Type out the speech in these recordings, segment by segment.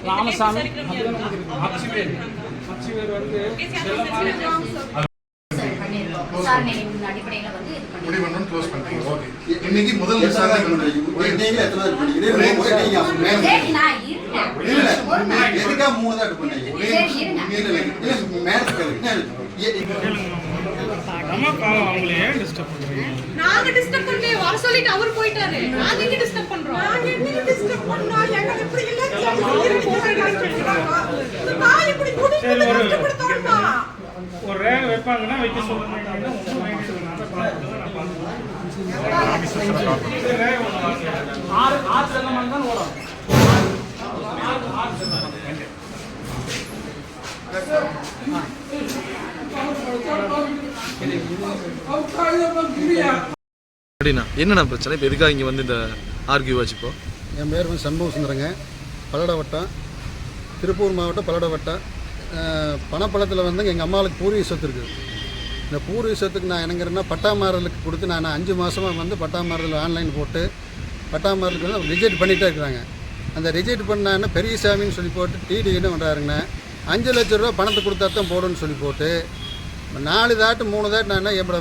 ராமசாமி இன்னைக்கு முதல் விசாரணை எதுக்காக 3 தான் பண்ணீங்க நாங்க டிஸ்டர்ப் பண்ணி வர சொல்லிட்டு அவர் போயிட்டாரு. நாங்க எங்க டிஸ்டர்ப் பண்றோம்? நாங்க எங்க டிஸ்டர்ப் பண்ணோம்? எங்க இப்படி இல்ல நான் இப்படி குடிச்சிட்டு கஷ்டப்படுறோமா? ஒரு ரேக வைப்பாங்கன்னா வைக்க சொல்லுங்க. ஆறு செல்லமான தான் ஓடும். என்னென்ன பிரச்சனை இப்போ எதுக்காக இங்கே வந்து இந்த ஆர்கியூ வச்சுப்போ? என் பேர் வந்து சண்முக சுந்தரங்க, பல்லட வட்டம், திருப்பூர் மாவட்டம் பல்லட வட்டம். பணப்பழத்தில் வந்து எங்கள் அம்மாவுக்கு பூர்வீக சொத்து இருக்குது. இந்த பூர்வீக சொத்துக்கு நான் என்னங்கிறேன்னா பட்டாமாரலுக்கு கொடுத்து நான் 5 மாதமாக வந்து பட்டாமாரல் ஆன்லைன் போட்டு பட்டாமாரலுக்கு வந்து ரிஜெக்ட் பண்ணிகிட்டே இருக்கிறாங்க. அந்த ரிஜெக்ட் பண்ணாங்கன்னா பெரியசாமின்னு சொல்லி போட்டு டிடி என்ன பண்ணுறாருங்கன்னா 5 லட்ச ரூபா பணத்தை கொடுத்தா தான் போடணும்னு சொல்லி போட்டு 4 தாட்டு 3 தாட்டு நான் என்னோட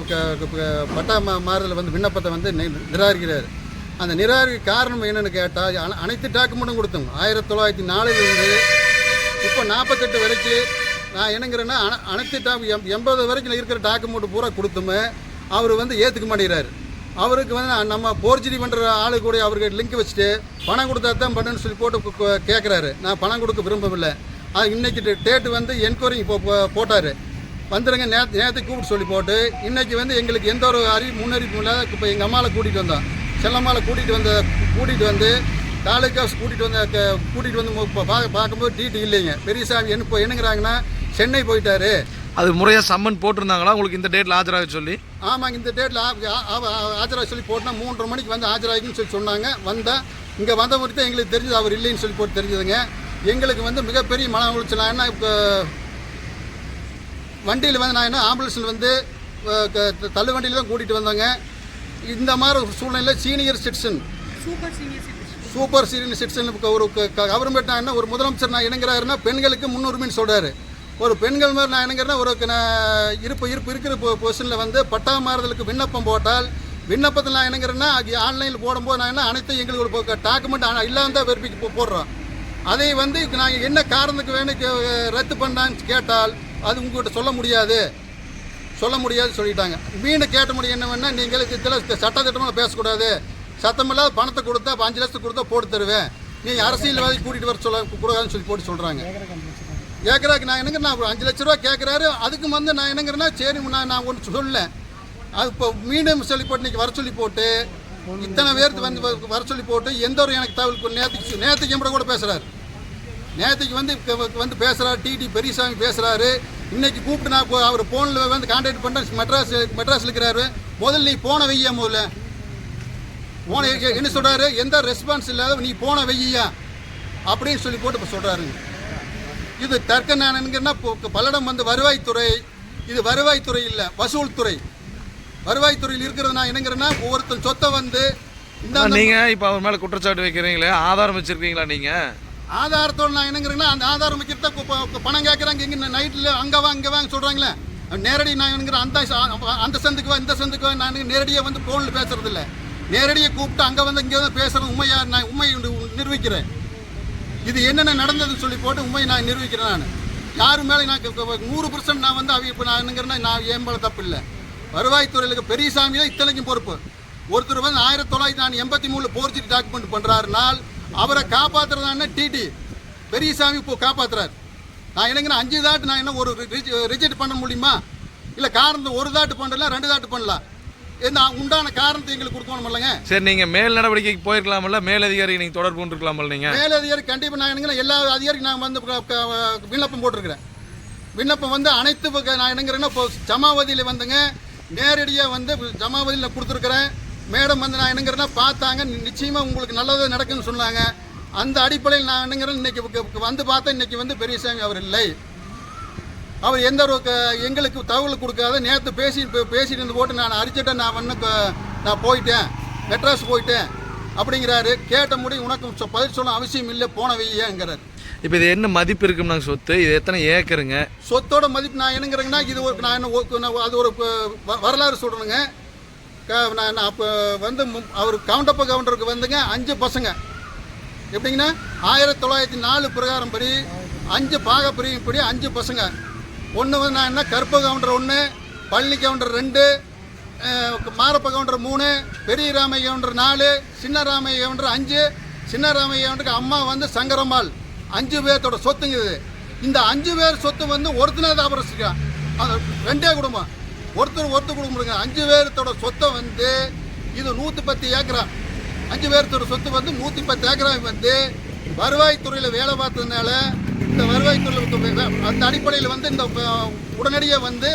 பட்டா மாறுதல் வந்து விண்ணப்பத்தை வந்து நிராகரிக்கிறார். அந்த நிராகரிக்க காரணம் என்னென்னு கேட்டால் அனைத்து டாக்குமெண்ட்டும் கொடுத்தோம். 1904 இப்போ 48 வரைக்கும் நான் என்னங்கிறேன்னா அனைத்து 80 வரைக்கும் இருக்கிற டாக்குமெண்ட் பூரா கொடுத்துமே அவர் வந்து ஏற்றுக்க மாட்டேங்கிறார். அவருக்கு வந்து நம்ம போர்ஜரி பண்ணுற ஆளு கூட அவருக்கு லிங்க் வச்சுட்டு பணம் கொடுத்தா தான் பண்ணுன்னு சொல்லி போட்டு கேட்குறாரு. நான் பணம் கொடுக்க விரும்பவில்லை. அது இன்றைக்கி டேட்டு வந்து என்கொயரி போட்டார். வந்துடுங்க நேற்று கூப்பிட்டு சொல்லி போட்டு இன்றைக்கி வந்து எங்களுக்கு எந்த ஒரு முன்னறிவிப்பும் இல்லாத இப்போ எங்கள் அம்மாவை கூட்டிகிட்டு வந்தோம். செல்லம்மாவை கூட்டிகிட்டு வந்து தாலுக்கா கூட்டிகிட்டு வந்து பார்க்கும்போது டிடி இல்லைங்க. பெரியசாமி இப்போ என்னங்கிறாங்கன்னா சென்னை போயிட்டாரு. அது முறையாக சம்மன் போட்டிருந்தாங்களா உங்களுக்கு இந்த டேட்டில் ஆஜராக சொல்லி? ஆமாங்க, இந்த டேட்டில் ஆஜராக சொல்லி போட்டால் 3:30 மணிக்கு வந்து ஆஜராகின்னு சொல்லி சொன்னாங்க. வந்தால் இங்கே வந்த முறை தான் எங்களுக்கு தெரிஞ்சது அவர் இல்லைன்னு சொல்லி போட்டு தெரிஞ்சதுங்க. எங்களுக்கு வந்து மிகப்பெரிய மன உளைச்சல். நான் என்ன இப்போ வண்டியில் வந்து நான் என்ன ஆம்புலன்ஸில் வந்து தள்ளு வண்டியில் தான் கூட்டிகிட்டு வந்தாங்க. இந்த மாதிரி ஒரு சூழ்நிலையில் senior citizen super senior citizen ஒரு கவர்மெண்ட் நான் என்ன ஒரு முதலமைச்சர் நான் என்னங்கிறாருன்னா பெண்களுக்கு முன்னுரிமைன்னு சொல்கிறாரு. ஒரு பெண்கள் மாதிரி நான் என்னங்கிறேன்னா ஒரு இருக்கிற பொசிஷனில் வந்து பட்டா மாறுதலுக்கு விண்ணப்பம் போட்டால் விண்ணப்பத்தில் நான் என்னங்கிறேன்னா ஆன்லைனில் போடும்போது நான் என்ன அனைத்து எங்களுக்கு ஒரு டாக்குமெண்ட் இல்லாமல் தான் வெரிஃபிக்கு போடுறோம். அதை வந்து நாங்கள் என்ன காரணத்துக்கு வேணும் ரத்து பண்ணான்னு கேட்டால் அது உங்கள்கிட்ட சொல்ல முடியாது சொல்லிட்டாங்க. மீண்டும் கேட்ட முடியும் என்ன வேணால் நீங்களுக்கு இதில் சட்டத்திட்டமாக பேசக்கூடாது, சத்தமில்லாத பணத்தை கொடுத்தா 5 லட்சத்துக்கு கொடுத்தா போட்டு தருவேன், நீங்கள் அரசியல்வாதி கூட்டிகிட்டு வர கூடாதுன்னு சொல்லி போட்டு சொல்கிறாங்க. கேட்குறாக்கு நான் என்னங்க நான் 5 லட்ச ரூபா கேட்குறாரு. அதுக்கு வந்து நான் என்னங்கிறேன்னா சரி நான் ஒன்று சொல்லலை. அது இப்போ மீண்டும் சொல்லி போட்டு இன்றைக்கி வர சொல்லி போட்டு இத்தனை பேருக்கு வந்து வர சொல்லி போட்டு எந்த ஒரு எனக்கு தகவல் நேற்றுக்கு எம்பட கூட பேசுகிறாரு. நேற்றுக்கு வந்து பேசுகிறாரு. டிடி பெரியசாமி பேசுகிறாரு. இன்றைக்கி கூப்பிட்டு நான் அவர் ஃபோனில் வந்து கான்டாக்ட் பண்ணுறேன். மெட்ராஸில் இருக்கிறாரு. முதல்ல நீ போன வெய்யா முதல்ல போன என்ன சொல்கிறாரு, எந்த ரெஸ்பான்ஸ் இல்லாத நீ போன வெய்யா அப்படின்னு சொல்லி போட்டு இப்போ சொல்கிறாருங்க. இது தர்க்க நானங்கன்னா பல்லடம் வந்து வருவாய்த்துறை. இது வருவாய்த்துறை இல்லை, வசூல் துறை. வருவாய்த்துறையில் இருக்கிறது நான் என்னங்கிறேன்னா ஒவ்வொருத்தன் சொத்தை வந்து நீங்கள் இப்போ அவர் மேலே குற்றச்சாட்டு வைக்கிறீங்களே, ஆதாரம் வச்சுருக்கீங்களா? நீங்கள் ஆதாரத்தோடு நான் என்னங்கிறேன்னா அந்த ஆதாரம் வைக்கிறத பணம் கேட்குறாங்க. இங்கே நைட்டில் அங்கே வாங்க சொல்கிறாங்களே. நேரடி நான் என்னங்கிற அந்த சந்துக்கு வா இந்த சந்துக்கு வா நான் நேரடியாக வந்து ஃபோனில் பேசுறது இல்லை. நேரடியாக கூப்பிட்டு அங்கே வந்து இங்கே வந்து பேசுகிறது உண்மையாக நான் உண்மை நிரூபிக்கிறேன். இது என்னென்ன நடந்ததுன்னு சொல்லி போட்டு உண்மையை நான் நிரூபிக்கிறேன். நான் யாரு மேலே நான் 100% நான் வந்து இப்போ நான் என்னங்கிறேன்னா நான் என் மேலே தப்பு இல்லை. வருவாய்த்துறையில் பெரியசாமி தான் இத்தனைக்கும் பொறுப்பு. ஒருத்தர் வந்து 1983 போர்ஜரி டாக்குமெண்ட் பண்ணுறாருனால் அவரை காப்பாற்றுறதான டிடி பெரியசாமி இப்போ காப்பாற்றுறாரு. நான் என்னங்கன்னா 5 தாட்டு நான் என்ன ஒரு ரிஜெக்ட் பண்ண முடியுமா? இல்லை காரணத்தை 1 தாட்டு பண்ணலாம் 2 தாட்டு பண்ணலாம். என்ன உண்டான காரணத்தை எங்களுக்கு கொடுக்கணும் இல்லைங்க. சரி, நீங்கள் மேல் நடவடிக்கைக்கு போயிருக்கலாமல்ல? மேலதிகாரி நீங்கள் தொடர்பு கொண்டிருக்கலாமல்? நீங்கள் மேலதிகாரி கண்டிப்பாக நான் என்னங்கன்னா எல்லா அதிகாரிக்கும் நான் வந்து விண்ணப்பம் போட்டிருக்கிறேன். விண்ணப்பம் வந்து அனைத்து நான் என்னங்கிறேன்னா இப்போ ஜமாவதியில் வந்துங்க நேரடியாக வந்து ஜமாவதியில் கொடுத்துருக்குறேன். மேடம் வந்து நான் என்னங்கிறேன்னா பார்த்தாங்க, நிச்சயமாக உங்களுக்கு நல்லது நடக்குன்னு சொன்னாங்க. அந்த அடிப்படையில் நான் என்னங்கிறேன் இன்னைக்கு வந்து பார்த்தா இன்னைக்கு வந்து பெரியசாமி அவர் இல்லை. அவர் எந்த ஒரு எங்களுக்கு தகவல் கொடுக்காத நேற்று பேசிட்டு இருந்து போட்டு நான் அரிச்சிட்டேன், நான் போயிட்டேன், மெட்ராஸ் போயிட்டேன் அப்படிங்கிறாரு. கேட்ட முடியும் உனக்கு பதில் சொல்ல அவசியம் இல்லை, போன வையங்கிறார். இப்போ இது என்ன மதிப்பு இருக்குன்னாங்க சொத்து? இது எத்தனை ஏக்கருங்க? சொத்தோட மதிப்பு நான் என்னங்கிறேங்கன்னா இது ஒரு அது ஒரு வரலாறு சொல்கிறேனுங்க. நான் அப்போ வந்து அவர் கவுண்டருக்கு வந்துங்க 5 பசங்க. எப்படிங்கன்னா 1904 பிரகாரம் படி 5 பாக பிரிவுப்படி 5 பசங்க. ஒன்று வந்து நான் என்ன கருப்ப கவுண்டர் 1, பழனி கவுண்டர் 2, மாரப்ப கவுண்டர் 3, பெரிய ராமைய கவுண்டர் 4, சின்ன ராமைய கவுண்டர் 5. சின்ன ராமைய கவுண்டருக்கு அம்மா வந்து சங்கரம்மாள். 5 பேர்த்தோட சொத்துங்க இது. இந்த 5 பேர் சொத்து வந்து ஒருத்தனாக தாபரிச்சிருக்கான். அது 2 குடும்பம், ஒருத்தர் குடும்பம். 5 பேர்த்தோட சொத்தை வந்து இது 110 ஏக்கரா. 5 பேர்த்தோட சொத்து வந்து 110 ஏக்கரா வந்து வருவாய்த்துறையில் வேலை பார்த்ததுனால இந்த வருவாய்த்துறையில் அந்த அடிப்படையில் வந்து இந்த உடனடியாக வந்து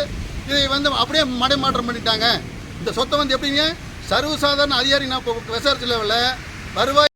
இதை வந்து அப்படியே மடைமாற்றம் பண்ணிட்டாங்க. இந்த சொத்தை வந்து எப்படிங்க சர்வசாதாரண அதிகாரி நான் இப்போ விசாரிச்ச லெவலில் வருவாய்